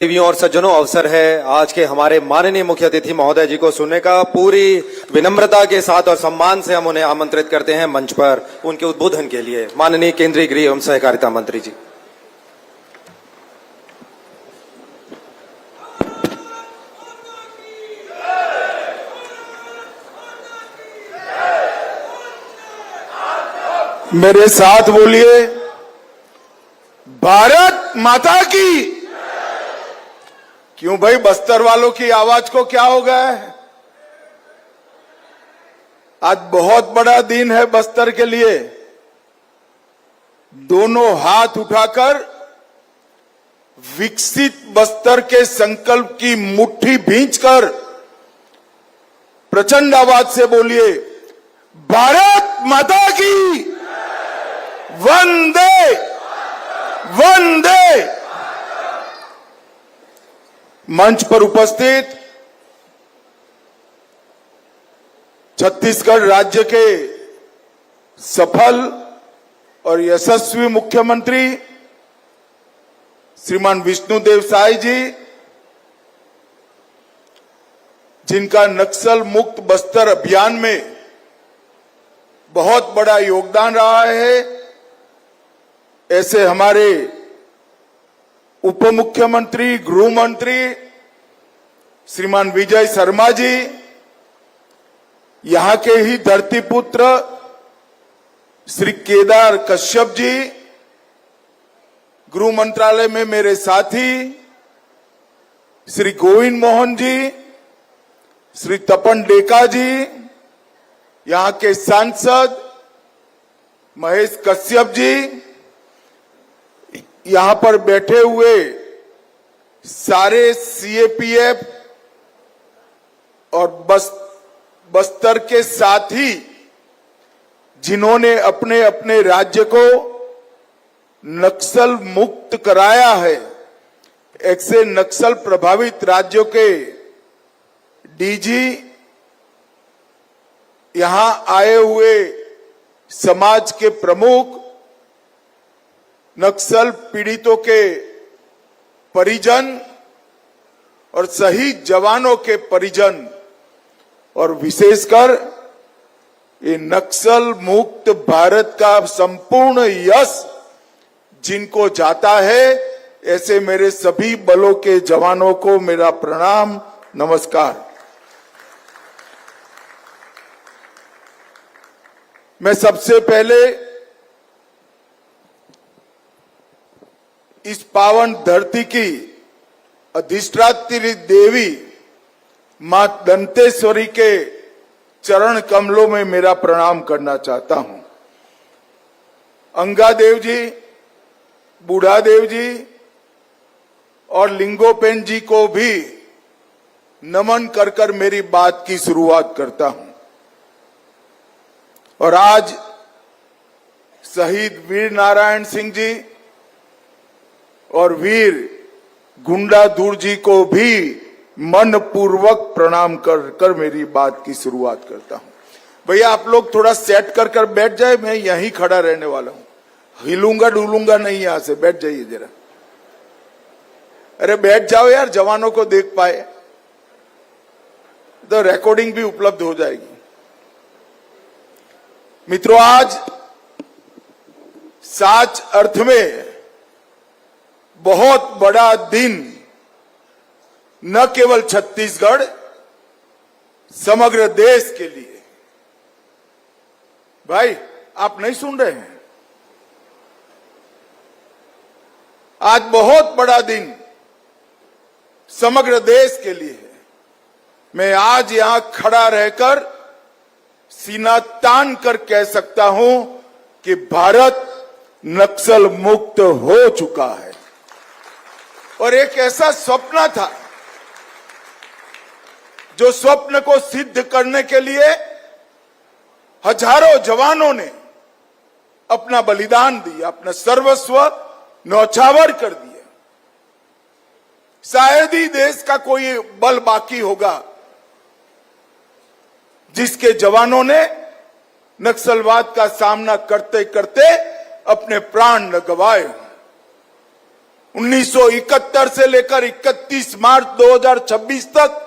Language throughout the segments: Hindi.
देवियों और सज्जनों, अवसर है आज के हमारे माननीय मुख्य अतिथि महोदय जी को सुनने का। पूरी विनम्रता के साथ और सम्मान से हम उन्हें आमंत्रित करते हैं मंच पर उनके उद्बोधन के लिए। माननीय केंद्रीय गृह एवं सहकारिता मंत्री जी। मेरे साथ बोलिए, भारत माता की। क्यों भाई, बस्तर वालों की आवाज को क्या हो गया है? आज बहुत बड़ा दिन है बस्तर के लिए। दोनों हाथ उठाकर विकसित बस्तर के संकल्प की मुट्ठी भींचकर प्रचंड आवाज से बोलिए, भारत माता की। वंदे वंदे। मंच पर उपस्थित छत्तीसगढ़ राज्य के सफल और यशस्वी मुख्यमंत्री श्रीमान विष्णुदेव साय जी, जिनका नक्सल मुक्त बस्तर अभियान में बहुत बड़ा योगदान रहा है, ऐसे हमारे उप मुख्यमंत्री गृह मंत्री श्रीमान विजय शर्मा जी, यहां के ही धरतीपुत्र श्री केदार कश्यप जी, गृह मंत्रालय में मेरे साथी श्री गोविंद मोहन जी, श्री तपन डेका जी, यहां के सांसद महेश कश्यप जी, यहां पर बैठे हुए सारे सीएपीएफ और बस्तर के साथी, जिन्होंने अपने अपने राज्य को नक्सल मुक्त कराया है, ऐसे नक्सल प्रभावित राज्यों के डीजी, यहां आए हुए समाज के प्रमुख, नक्सल पीड़ितों के परिजन और शहीद जवानों के परिजन, और विशेषकर ये नक्सल मुक्त भारत का संपूर्ण यश जिनको जाता है, ऐसे मेरे सभी बलों के जवानों को मेरा प्रणाम, नमस्कार। मैं सबसे पहले इस पावन धरती की अधिष्ठात्री देवी मां दंतेश्वरी के चरण कमलों में मेरा प्रणाम करना चाहता हूं। अंगा देव जी, बूढ़ा देव जी और लिंगोपेन जी को भी नमन कर कर मेरी बात की शुरुआत करता हूं। और आज शहीद वीर नारायण सिंह जी और वीर गुंडाधुर जी को भी मन पूर्वक प्रणाम कर मेरी बात की शुरुआत करता हूं। भैया आप लोग थोड़ा सेट कर बैठ जाए, मैं यहीं खड़ा रहने वाला हूं, हिलूंगा डुलूंगा नहीं, यहां से बैठ जाइए जरा। अरे बैठ जाओ यार, जवानों को देख पाए तो रिकॉर्डिंग भी उपलब्ध हो जाएगी। मित्रों, आज सच अर्थ में बहुत बड़ा दिन न केवल छत्तीसगढ़, समग्र देश के लिए। भाई आप नहीं सुन रहे हैं? आज बहुत बड़ा दिन समग्र देश के लिए है। मैं आज यहां खड़ा रहकर सीना तान कर कह सकता हूं कि भारत नक्सल मुक्त हो चुका है। और एक ऐसा स्वप्न था, जो स्वप्न को सिद्ध करने के लिए हजारों जवानों ने अपना बलिदान दिया, अपना सर्वस्व न्यौछावर कर दिया। शायद ही देश का कोई बल बाकी होगा जिसके जवानों ने नक्सलवाद का सामना करते करते अपने प्राण न गंवाए। 1971 से लेकर 31 मार्च 2026 तक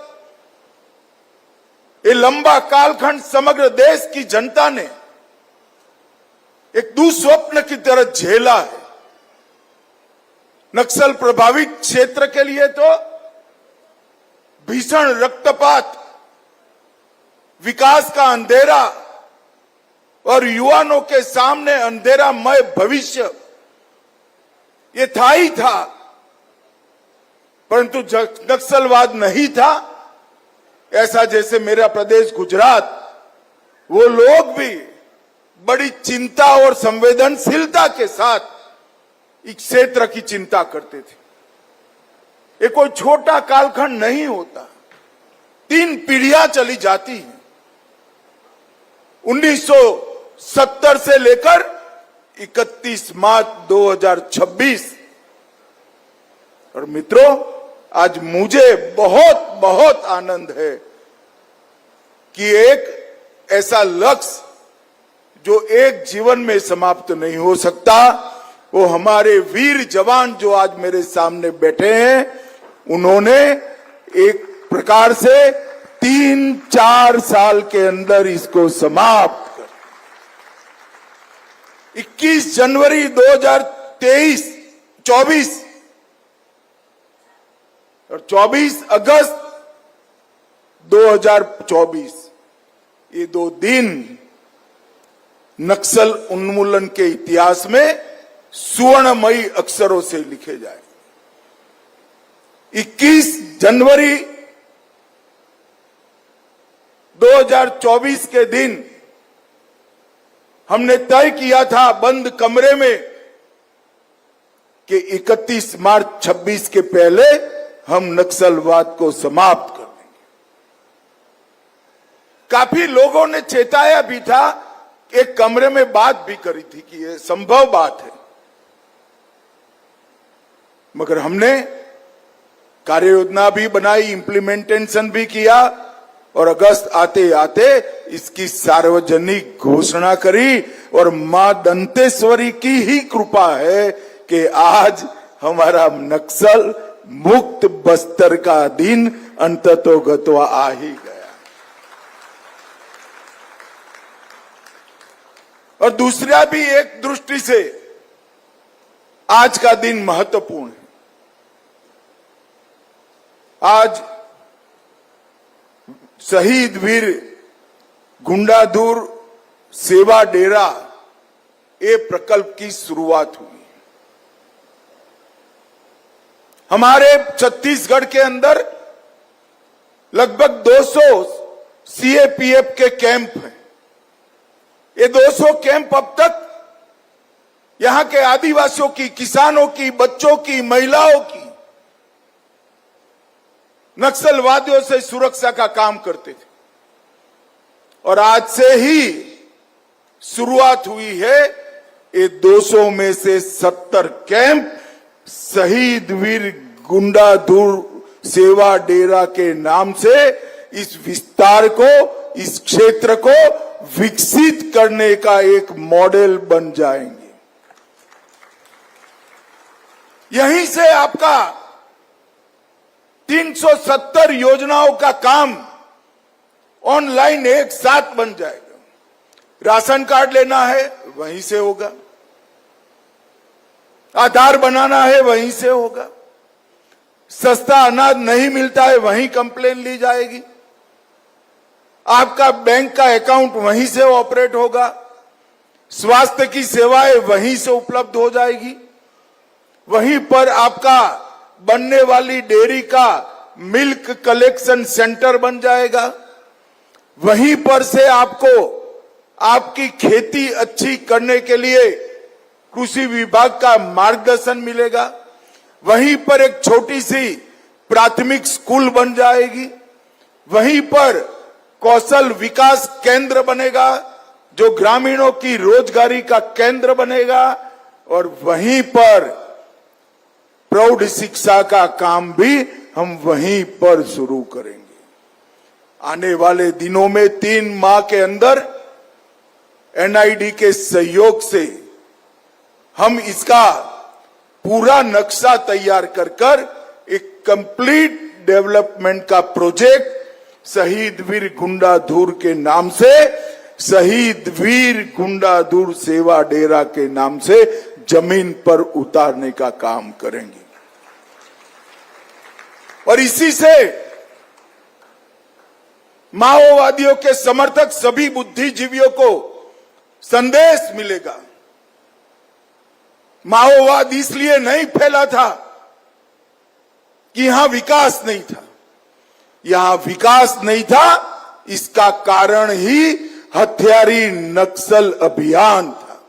ये लंबा कालखंड समग्र देश की जनता ने एक दुस्वप्न की तरह झेला है। नक्सल प्रभावित क्षेत्र के लिए तो भीषण रक्तपात, विकास का अंधेरा और युवाओं के सामने अंधेरामय भविष्य ये था ही था, परंतु नक्सलवाद नहीं था ऐसा जैसे मेरा प्रदेश गुजरात, वो लोग भी बड़ी चिंता और संवेदनशीलता के साथ इस क्षेत्र की चिंता करते थे। ये कोई छोटा कालखंड नहीं होता, 3 पीढ़ियां चली जाती हैं। 1970 से लेकर 31 मार्च 2026। और मित्रों, आज मुझे बहुत बहुत आनंद है कि एक ऐसा लक्ष्य जो एक जीवन में समाप्त नहीं हो सकता, वो हमारे वीर जवान जो आज मेरे सामने बैठे हैं, उन्होंने एक प्रकार से 3-4 साल के अंदर इसको समाप्त कर। 21 जनवरी 2024 और 24 अगस्त 2024, ये 2 दिन नक्सल उन्मूलन के इतिहास में सुवर्णमयी अक्षरों से लिखे जाए। 21 जनवरी 2024 के दिन हमने तय किया था बंद कमरे में कि 31 मार्च 26 के पहले हम नक्सलवाद को समाप्त कर देंगे। काफी लोगों ने चेताया भी था, एक कमरे में बात भी करी थी कि यह संभव बात है, मगर हमने कार्य योजना भी बनाई, इंप्लीमेंटेशन भी किया और अगस्त आते आते इसकी सार्वजनिक घोषणा करी। और मां दंतेश्वरी की ही कृपा है कि आज हमारा नक्सल मुक्त बस्तर का दिन अंततोगत्वा आ ही गया। और दूसरा भी एक दृष्टि से आज का दिन महत्वपूर्ण है। आज शहीद वीर गुंडाधुर सेवा डेरा ये प्रकल्प की शुरुआत हुई। हमारे छत्तीसगढ़ के अंदर लगभग 200 सीएपीएफ के कैंप हैं। ये 200 कैंप अब तक यहां के आदिवासियों की, किसानों की, बच्चों की, महिलाओं की नक्सलवादियों से सुरक्षा का काम करते थे। और आज से ही शुरुआत हुई है। ये 200 में से 70 कैंप शहीद वीर गुंडाधुर सेवा डेरा के नाम से इस विस्तार को, इस क्षेत्र को विकसित करने का एक मॉडल बन जाएंगे। यहीं से आपका 370 योजनाओं का काम ऑनलाइन एक साथ बन जाएगा। राशन कार्ड लेना है वहीं से होगा, आधार बनाना है वहीं से होगा, सस्ता अनाज नहीं मिलता है वहीं कंप्लेन ली जाएगी, आपका बैंक का अकाउंट वहीं से ऑपरेट होगा, स्वास्थ्य की सेवाएं वहीं से उपलब्ध हो जाएगी, वहीं पर आपका बनने वाली डेयरी का मिल्क कलेक्शन सेंटर बन जाएगा, वहीं पर से आपको आपकी खेती अच्छी करने के लिए कृषि विभाग का मार्गदर्शन मिलेगा, वहीं पर एक छोटी सी प्राथमिक स्कूल बन जाएगी, वहीं पर कौशल विकास केंद्र बनेगा जो ग्रामीणों की रोजगारी का केंद्र बनेगा, और वहीं पर प्रौढ़ शिक्षा का काम भी हम वहीं पर शुरू करेंगे। आने वाले दिनों में 3 माह के अंदर एनआईडी के सहयोग से हम इसका पूरा नक्शा तैयार कर एक कंप्लीट डेवलपमेंट का प्रोजेक्ट शहीद वीर गुंडाधुर के नाम से, शहीद वीर गुंडाधुर सेवा डेरा के नाम से जमीन पर उतारने का काम करेंगे। और इसी से माओवादियों के समर्थक सभी बुद्धिजीवियों को संदेश मिलेगा। माओवाद इसलिए नहीं फैला था कि यहां विकास नहीं था, यहां विकास नहीं था, इसका कारण ही हथियारी नक्सल अभियान था।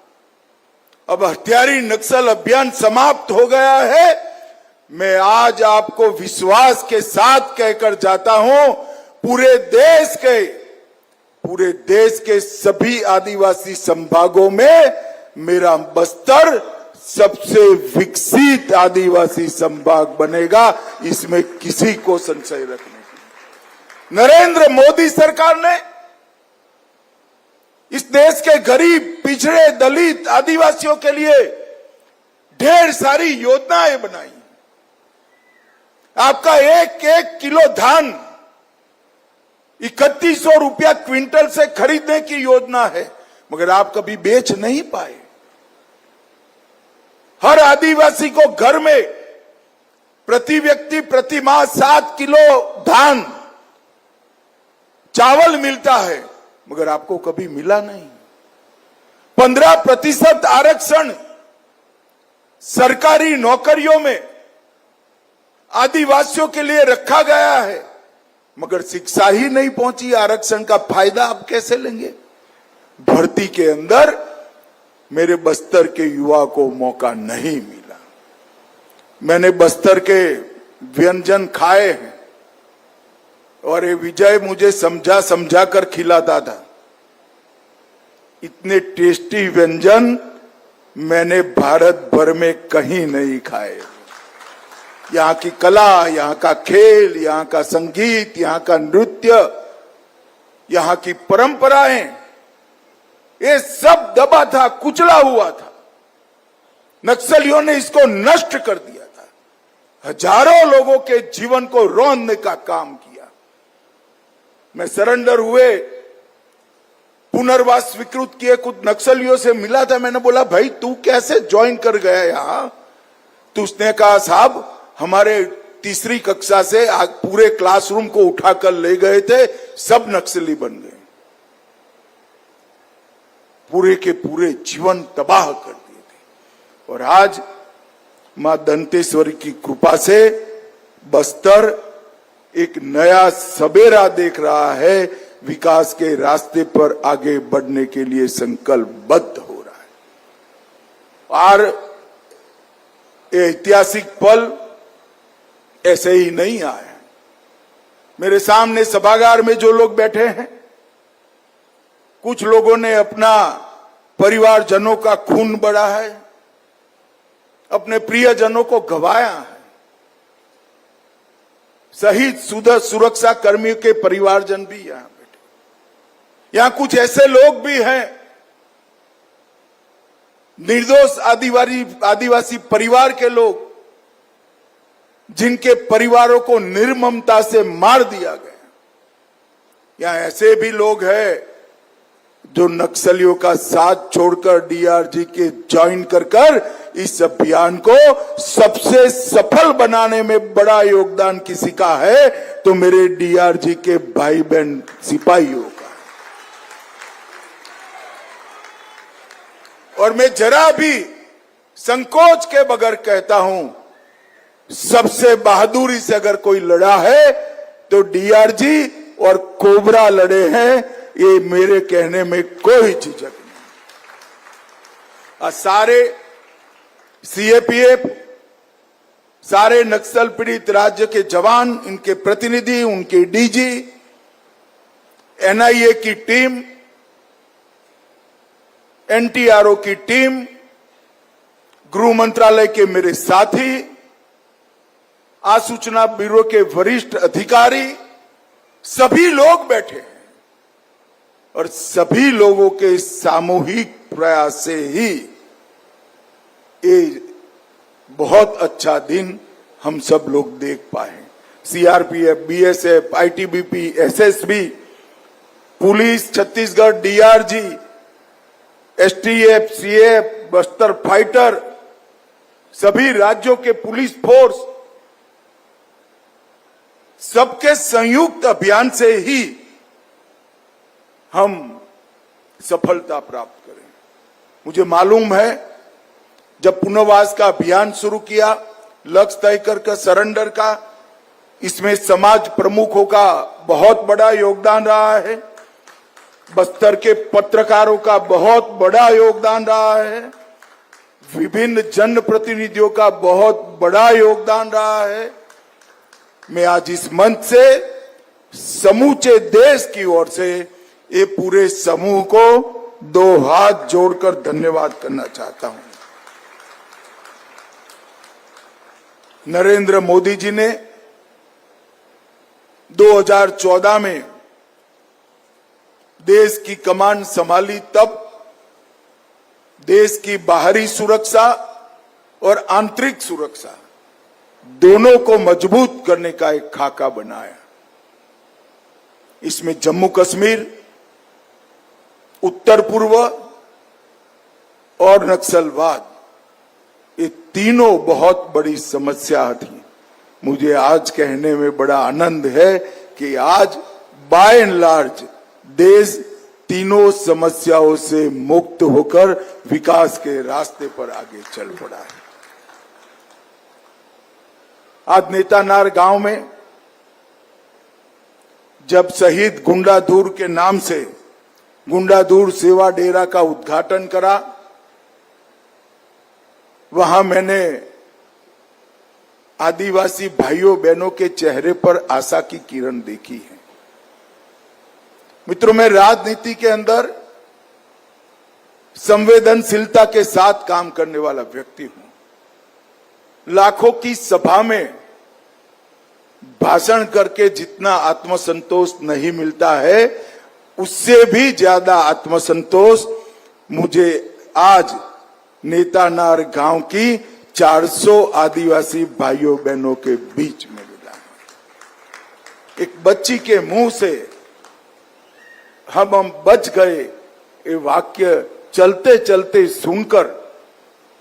अब हथियारी नक्सल अभियान समाप्त हो गया है। मैं आज आपको विश्वास के साथ कहकर जाता हूं, पूरे देश के सभी आदिवासी संभागों में मेरा बस्तर सबसे विकसित आदिवासी संभाग बनेगा, इसमें किसी को संशय रखने की। नरेंद्र मोदी सरकार ने इस देश के गरीब, पिछड़े, दलित, आदिवासियों के लिए ढेर सारी योजनाएं बनाई। आपका एक एक किलो धान 3100 रुपया क्विंटल से खरीदने की योजना है, मगर आप कभी बेच नहीं पाए। हर आदिवासी को घर में प्रति व्यक्ति प्रति माह 7 किलो धान, चावल मिलता है, मगर आपको कभी मिला नहीं। 15% आरक्षण सरकारी नौकरियों में आदिवासियों के लिए रखा गया है, मगर शिक्षा ही नहीं पहुंची। आरक्षण का फायदा आप कैसे लेंगे? भर्ती के अंदर मेरे बस्तर के युवा को मौका नहीं मिला। मैंने बस्तर के व्यंजन खाए हैं और ये विजय मुझे समझा कर खिलाता था। इतने टेस्टी व्यंजन मैंने भारत भर में कहीं नहीं खाए। यहाँ की कला, यहाँ का खेल, यहाँ का संगीत, यहाँ का नृत्य, यहाँ की परंपराएं, ये सब दबा था, कुचला हुआ था। नक्सलियों ने इसको नष्ट कर दिया था। हजारों लोगों के जीवन को रौंदने का काम किया। मैं सरेंडर हुए, पुनर्वास स्वीकृत किए कुछ नक्सलियों से मिला था। मैंने बोला, भाई तू कैसे ज्वाइन कर गया यहां? तो उसने कहा, साहब हमारे तीसरी कक्षा से पूरे क्लासरूम को उठाकर ले गए थे, सब नक्सली बन गए, पूरे के पूरे जीवन तबाह कर दिए थे। और आज मां दंतेश्वरी की कृपा से बस्तर एक नया सबेरा देख रहा है, विकास के रास्ते पर आगे बढ़ने के लिए संकल्पबद्ध हो रहा है। और ये ऐतिहासिक पल ऐसे ही नहीं आया। मेरे सामने सभागार में जो लोग बैठे हैं, कुछ लोगों ने अपना परिवारजनों का खून बहा है, अपने प्रियजनों को गंवाया है। शहीद सुरक्षा कर्मियों के परिवारजन भी यहां बैठे। यहां कुछ ऐसे लोग भी हैं, निर्दोष आदिवासी परिवार के लोग, जिनके परिवारों को निर्ममता से मार दिया गया। यहां ऐसे भी लोग हैं जो नक्सलियों का साथ छोड़कर डीआरजी के ज्वाइन कर इस अभियान को सबसे सफल बनाने में बड़ा योगदान किसी का है तो मेरे डीआरजी के भाई बहन सिपाहियों का। और मैं जरा भी संकोच के बगैर कहता हूं, सबसे बहादुरी से अगर कोई लड़ा है तो डीआरजी और कोबरा लड़े हैं, ये मेरे कहने में कोई झिझक नहीं। और सारे सीएपीएफ, सारे नक्सल पीड़ित राज्य के जवान, इनके प्रतिनिधि, उनके डीजी, एनआईए की टीम, एनटीआरओ की टीम, गृह मंत्रालय के मेरे साथी, आसूचना ब्यूरो के वरिष्ठ अधिकारी, सभी लोग बैठे हैं। और सभी लोगों के सामूहिक प्रयास से ही ये बहुत अच्छा दिन हम सब लोग देख पाए। CRPF, BSF, ITBP, SSB, police Chhattisgarh, DRG, STF, CF, Bastar fighter, सभी राज्यों के पुलिस फोर्स, सबके संयुक्त अभियान से ही हम सफलता प्राप्त करें। मुझे मालूम है जब पुनर्वास का अभियान शुरू किया, लक्ष्य तय कर सरेंडर का, इसमें समाज प्रमुखों का बहुत बड़ा योगदान रहा है, बस्तर के पत्रकारों का बहुत बड़ा योगदान रहा है, विभिन्न जनप्रतिनिधियों का बहुत बड़ा योगदान रहा है। मैं आज इस मंच से समूचे देश की ओर से ये पूरे समूह को दो हाथ जोड़कर धन्यवाद करना चाहता हूं। नरेंद्र मोदी जी ने 2014 में देश की कमान संभाली, तब देश की बाहरी सुरक्षा और आंतरिक सुरक्षा दोनों को मजबूत करने का एक खाका बनाया। इसमें जम्मू कश्मीर, उत्तर पूर्व और नक्सलवाद, ये तीनों बहुत बड़ी समस्या थी। मुझे आज कहने में बड़ा आनंद है कि आज बाय एंड लार्ज देश तीनों समस्याओं से मुक्त होकर विकास के रास्ते पर आगे चल पड़ा है। आज नेतानार गांव में जब शहीद गुंडाधुर के नाम से गुंडाधुर सेवा डेरा का उद्घाटन करा, वहां मैंने आदिवासी भाइयों बहनों के चेहरे पर आशा की किरण देखी है। मित्रों, मैं राजनीति के अंदर संवेदनशीलता के साथ काम करने वाला व्यक्ति हूं। लाखों की सभा में भाषण करके जितना आत्मसंतोष नहीं मिलता है, उससे भी ज्यादा आत्मसंतोष मुझे आज नेतानार गांव की 400 आदिवासी भाइयों बहनों के बीच में मिला। एक बच्ची के मुंह से हम बच गए, ये वाक्य चलते चलते सुनकर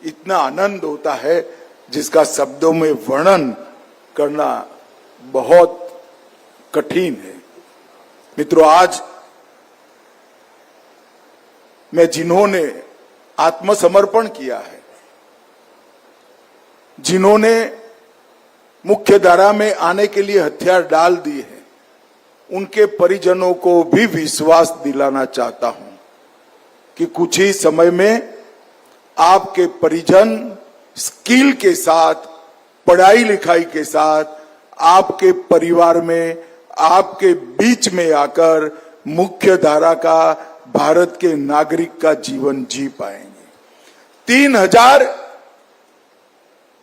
इतना आनंद होता है जिसका शब्दों में वर्णन करना बहुत कठिन है। मित्रों, आज मैं जिन्होंने आत्मसमर्पण किया है, जिन्होंने मुख्य धारा में आने के लिए हथियार डाल दिए हैं, उनके परिजनों को भी विश्वास दिलाना चाहता हूं कि कुछ ही समय में आपके परिजन स्किल के साथ, पढ़ाई लिखाई के साथ आपके परिवार में, आपके बीच में आकर मुख्य धारा का, भारत के नागरिक का जीवन जी पाएंगे। 3000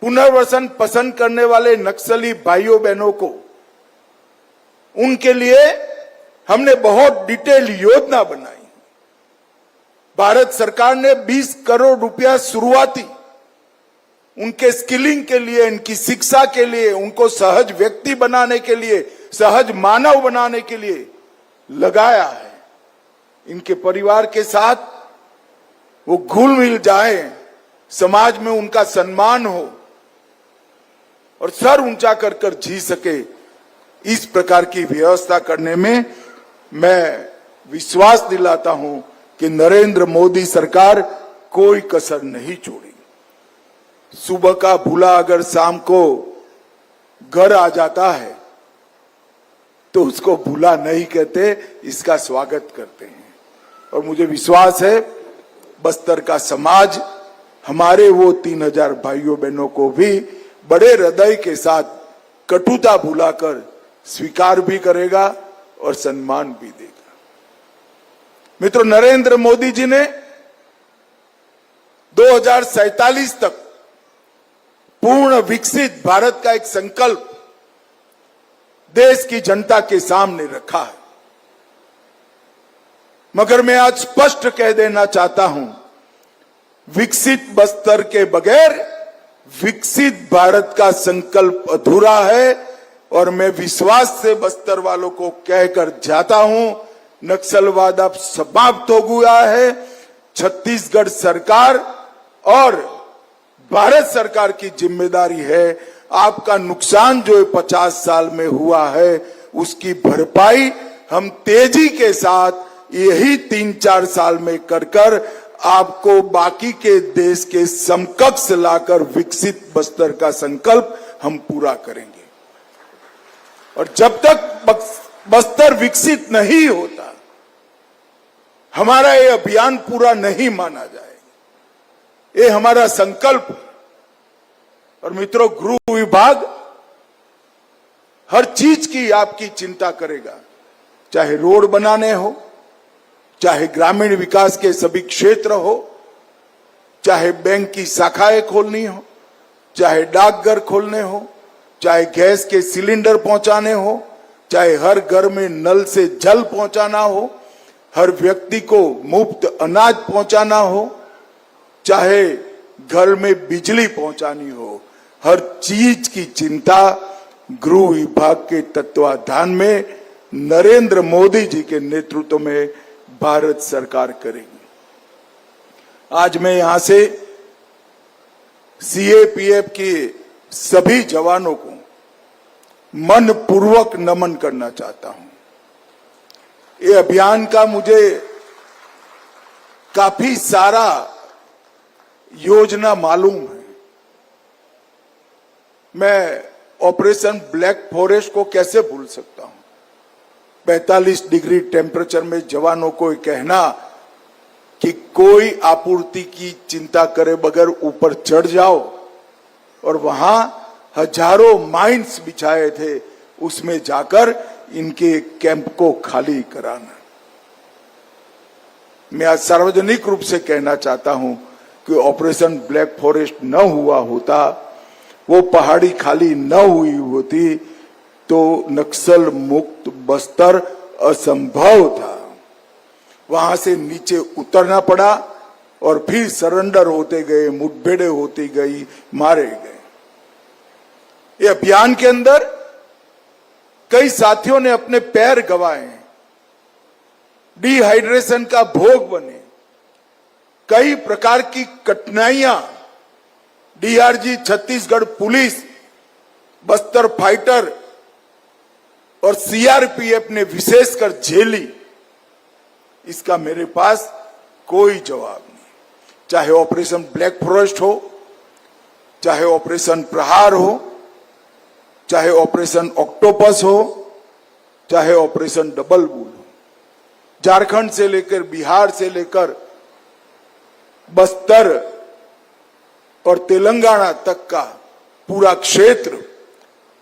पुनर्वसन पसंद करने वाले नक्सली भाइयों बहनों को, उनके लिए हमने बहुत डिटेल योजना बनाई। भारत सरकार ने 20 करोड़ रुपया शुरुआती उनके स्किलिंग के लिए, इनकी शिक्षा के लिए, उनको सहज व्यक्ति बनाने के लिए, सहज मानव बनाने के लिए लगाया है। इनके परिवार के साथ वो घुल मिल जाए, समाज में उनका सम्मान हो और सर ऊंचा कर कर जी सके, इस प्रकार की व्यवस्था करने में मैं विश्वास दिलाता हूं कि नरेंद्र मोदी सरकार कोई कसर नहीं छोड़ी। सुबह का भूला अगर शाम को घर आ जाता है तो उसको भूला नहीं कहते, इसका स्वागत करते हैं। और मुझे विश्वास है बस्तर का समाज हमारे वो 3000 भाइयों बहनों को भी बड़े हृदय के साथ कटुता भुलाकर स्वीकार भी करेगा और सम्मान भी देगा। मित्रों, नरेंद्र मोदी जी ने 2047 तक पूर्ण विकसित भारत का एक संकल्प देश की जनता के सामने रखा है। मगर मैं आज स्पष्ट कह देना चाहता हूं, विकसित बस्तर के बगैर विकसित भारत का संकल्प अधूरा है और मैं विश्वास से बस्तर वालों को कहकर जाता हूं, नक्सलवाद अब समाप्त हो गया है। छत्तीसगढ़ सरकार और भारत सरकार की जिम्मेदारी है, आपका नुकसान जो 50 साल में हुआ है उसकी भरपाई हम तेजी के साथ यही 3-4 साल में कर आपको बाकी के देश के समकक्ष लाकर विकसित बस्तर का संकल्प हम पूरा करेंगे। और जब तक बस्तर विकसित नहीं होता, हमारा ये अभियान पूरा नहीं माना जाएगा। ये हमारा संकल्प है। और मित्रों, गृह विभाग हर चीज की आपकी चिंता करेगा, चाहे रोड बनाने हो, चाहे ग्रामीण विकास के सभी क्षेत्र हो, चाहे बैंक की शाखाएं खोलनी हो, चाहे डाकघर खोलने हो, चाहे गैस के सिलेंडर पहुंचाने हो, चाहे हर घर में नल से जल पहुंचाना हो, हर व्यक्ति को मुफ्त अनाज पहुंचाना हो, चाहे घर में बिजली पहुंचानी हो, हर चीज की चिंता गृह विभाग के तत्वाधान में नरेंद्र मोदी जी के नेतृत्व में भारत सरकार करेगी। आज मैं यहां से सीएपीएफ के सभी जवानों को मन पूर्वक नमन करना चाहता हूं। ये अभियान का मुझे काफी सारा योजना मालूम है। मैं ऑपरेशन ब्लैक फॉरेस्ट को कैसे भूल सकता हूं। 45 डिग्री टेम्परेचर में जवानों को कहना कि कोई आपूर्ति की चिंता करे बगैर ऊपर चढ़ जाओ, और वहां हजारों माइंस बिछाए थे, उसमें जाकर इनके कैंप को खाली कराना। मैं आज सार्वजनिक रूप से कहना चाहता हूं कि ऑपरेशन ब्लैक फॉरेस्ट न हुआ होता, वो पहाड़ी खाली न हुई होती, तो नक्सल मुक्त बस्तर असंभव था। वहां से नीचे उतरना पड़ा और फिर सरेंडर होते गए, मुठभेड़ें होती गई, मारे गए। ये अभियान के अंदर कई साथियों ने अपने पैर गंवाए, डिहाइड्रेशन का भोग बने, कई प्रकार की कठिनाइयां DRG, Chhattisgarh police, Bastar fighter और सीआरपीएफ ने विशेषकर झेली। इसका मेरे पास कोई जवाब नहीं। चाहे ऑपरेशन ब्लैक फॉरेस्ट हो, चाहे ऑपरेशन प्रहार हो, चाहे ऑपरेशन ऑक्टोपस हो, चाहे ऑपरेशन डबल बुल हो, झारखंड से लेकर बिहार से लेकर बस्तर और तेलंगाना तक का पूरा क्षेत्र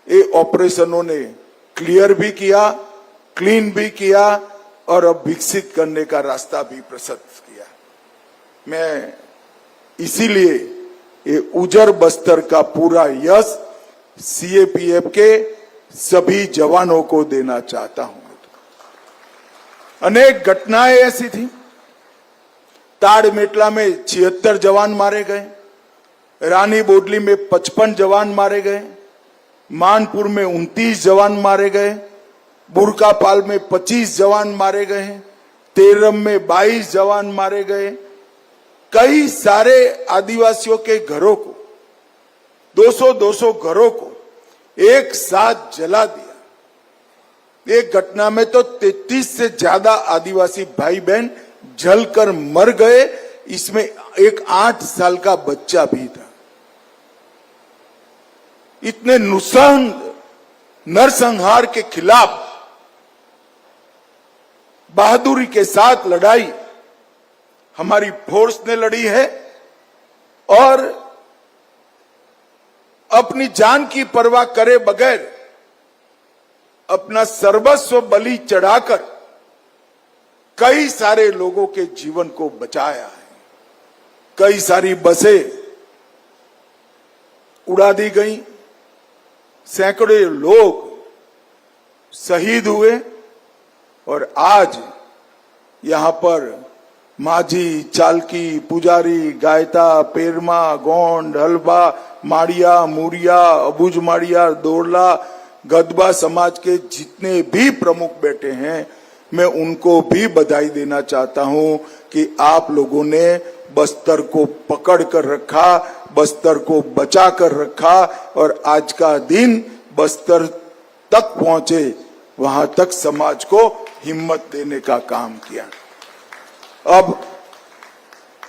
ये ऑपरेशनों ने क्लियर भी किया, क्लीन भी किया और अब विकसित करने का रास्ता भी प्रशस्त किया। मैं इसीलिए ये उजर बस्तर का पूरा यश सीएपीएफ के सभी जवानों को देना चाहता हूं। अनेक घटनाएं ऐसी थी। ताड़मेटला में 76 जवान मारे गए, रानी बोडली में 55 जवान मारे गए, मानपुर में 29 जवान मारे गए, बुरकापाल में 25 जवान मारे गए, तेरम में 22 जवान मारे गए। कई सारे आदिवासियों के घरों को, 200-200 घरों को एक साथ जला दिया। एक घटना में तो 33 से ज्यादा आदिवासी भाई बहन जलकर मर गए। इसमें एक 8 साल का बच्चा भी था। इतने नरसंहार के खिलाफ बहादुरी के साथ लड़ाई हमारी फोर्स ने लड़ी है और अपनी जान की परवाह करे बगैर अपना सर्वस्व बलि चढ़ाकर कई सारे लोगों के जीवन को बचाया है। कई सारी बसें उड़ा दी गई, सैकड़ों लोग शहीद हुए और आज यहां पर माझी, चालकी, पुजारी, गायता, पेरमा, गोंड, हलबा, माड़िया, मुड़िया, अबुज माड़िया, दोरला, गदबा समाज के जितने भी प्रमुख बैठे हैं, मैं उनको भी बधाई देना चाहता हूं कि आप लोगों ने बस्तर को पकड़ कर रखा, बस्तर को बचा कर रखा और आज का दिन बस्तर तक पहुंचे, वहां तक समाज को हिम्मत देने का काम किया। अब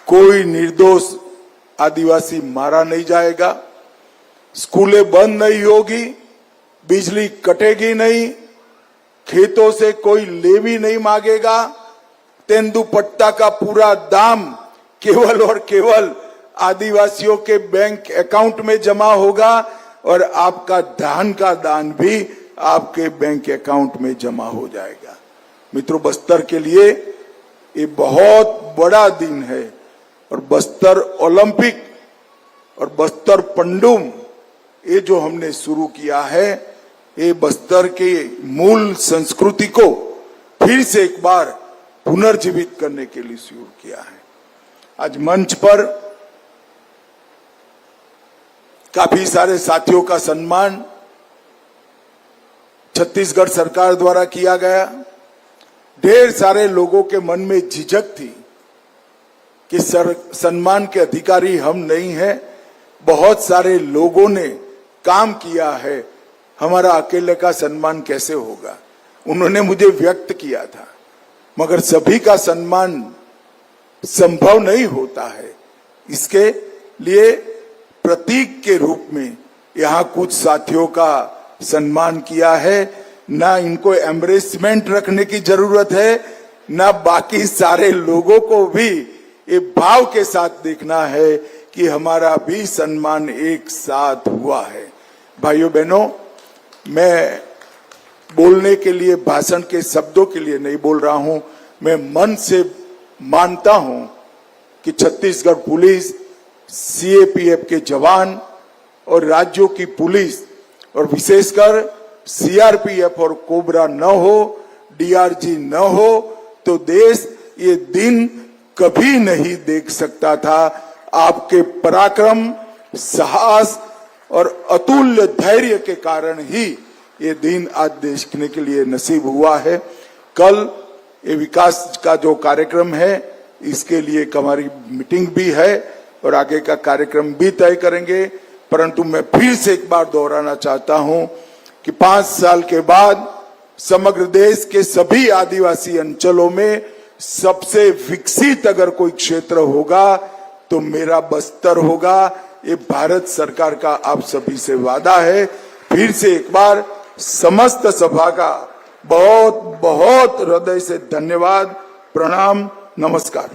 कोई निर्दोष आदिवासी मारा नहीं जाएगा, स्कूलें बंद नहीं होगी, बिजली कटेगी नहीं, खेतों से कोई लेवी नहीं मांगेगा, तेंदुपट्टा का पूरा दाम केवल और केवल आदिवासियों के बैंक अकाउंट में जमा होगा और आपका धान का दान भी आपके बैंक अकाउंट में जमा हो जाएगा। मित्रों, बस्तर के लिए ये बहुत बड़ा दिन है और बस्तर ओलंपिक और बस्तर पंडुम ये जो हमने शुरू किया है, ये बस्तर के मूल संस्कृति को फिर से एक बार पुनर्जीवित करने के लिए शुरू किया है। आज मंच पर काफी सारे साथियों का सम्मान छत्तीसगढ़ सरकार द्वारा किया गया। ढेर सारे लोगों के मन में झिझक थी कि सम्मान के अधिकारी हम नहीं हैं, बहुत सारे लोगों ने काम किया है, हमारा अकेले का सम्मान कैसे होगा। उन्होंने मुझे व्यक्त किया था, मगर सभी का सम्मान संभव नहीं होता है। इसके लिए प्रतीक के रूप में यहाँ कुछ साथियों का सम्मान किया है। ना इनको एम्ब्रेसमेंट रखने की जरूरत है, ना बाकी सारे लोगों को भी ये भाव के साथ देखना है कि हमारा भी सम्मान एक साथ हुआ है। भाइयों बहनों, मैं बोलने के लिए, भाषण के शब्दों के लिए नहीं बोल रहा हूं, मैं मन से मानता हूं कि छत्तीसगढ़ पुलिस, सीएपीएफ के जवान और राज्यों की पुलिस और विशेषकर सीआरपीएफ और कोबरा न हो, डीआरजी न हो तो देश ये दिन कभी नहीं देख सकता था। आपके पराक्रम, साहस और अतुल्य धैर्य के कारण ही ये दिन आज देखने के लिए नसीब हुआ है। कल ये विकास का जो कार्यक्रम है, इसके लिए हमारी मीटिंग भी है और आगे का कार्यक्रम भी तय करेंगे। परंतु मैं फिर से एक बार दोहराना चाहता हूं कि 5 साल के बाद समग्र देश के सभी आदिवासी अंचलों में सबसे विकसित अगर कोई क्षेत्र होगा तो मेरा बस्तर होगा। ये भारत सरकार का आप सभी से वादा है। फिर से एक बार समस्त सभा का बहुत बहुत हृदय से धन्यवाद, प्रणाम, नमस्कार।